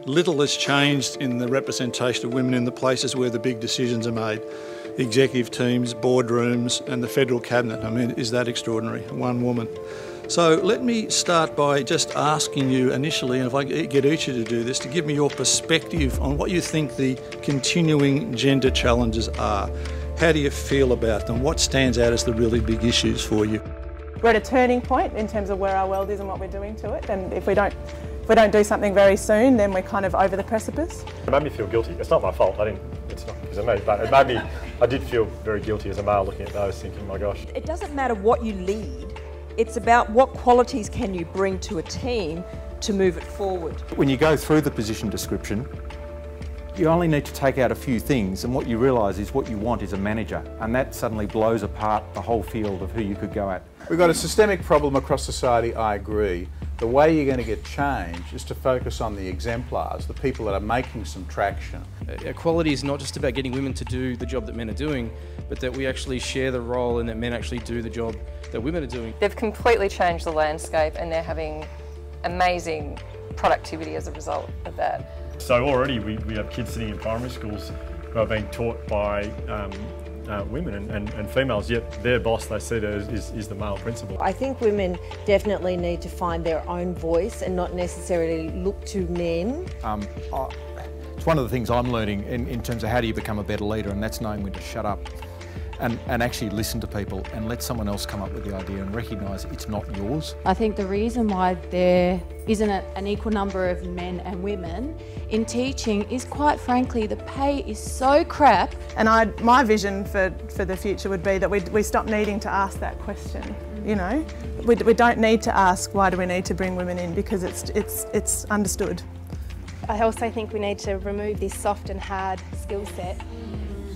Little has changed in the representation of women in the places where the big decisions are made. Executive teams, boardrooms and the federal cabinet. I mean, is that extraordinary? One woman. So let me start by just asking you initially, and if I get each of you to do this, to give me your perspective on what you think the continuing gender challenges are. How do you feel about them? What stands out as the really big issues for you? We're at a turning point in terms of where our world is and what we're doing to it, and if we don't do something very soon, then we're kind of over the precipice. It made me feel guilty. It's not my fault. It's not because of me, but it made me. I did feel very guilty as a male looking at those, thinking, my gosh. It doesn't matter what you lead. It's about what qualities can you bring to a team to move it forward. When you go through the position description, you only need to take out a few things, and what you realise is what you want is a manager, and that suddenly blows apart the whole field of who you could go at. We've got a systemic problem across society, I agree. The way you're going to get change is to focus on the exemplars, the people that are making some traction. Equality is not just about getting women to do the job that men are doing, but that we actually share the role and that men actually do the job that women are doing. They've completely changed the landscape and they're having amazing productivity as a result of that. So already we have kids sitting in primary schools who are being taught by women and females, yet their boss, they see that is the male principal. I think women definitely need to find their own voice and not necessarily look to men. It's one of the things I'm learning in terms of how do you become a better leader, and that's knowing when to shut up and actually listen to people and let someone else come up with the idea and recognise it's not yours. I think the reason why there isn't an equal number of men and women in teaching is, quite frankly, the pay is so crap. And my vision for the future would be that we stop needing to ask that question. You know, we don't need to ask why do we need to bring women in, because it's understood. I also think we need to remove this soft and hard skill set.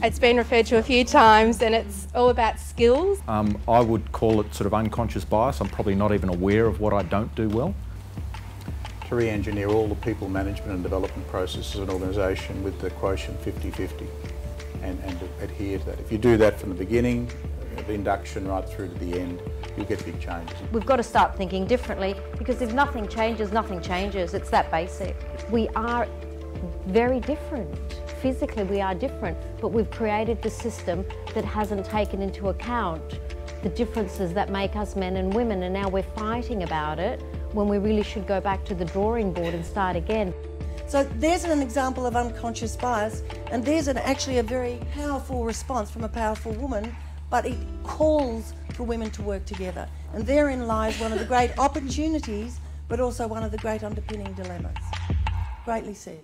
It's been referred to a few times and it's all about skills. I would call it sort of unconscious bias. I'm probably not even aware of what I don't do well. To re-engineer all the people management and development processes of an organisation with the quotient 50-50 and to adhere to that. If you do that from the beginning, the induction right through to the end, you'll get big changes. We've got to start thinking differently, because if nothing changes, nothing changes. It's that basic. We are very different. Physically we are different, but we've created the system that hasn't taken into account the differences that make us men and women, and now we're fighting about it when we really should go back to the drawing board and start again. So there's an example of unconscious bias, and there's actually a very powerful response from a powerful woman, but it calls for women to work together. And therein lies one of the great opportunities, but also one of the great underpinning dilemmas. Greatly said.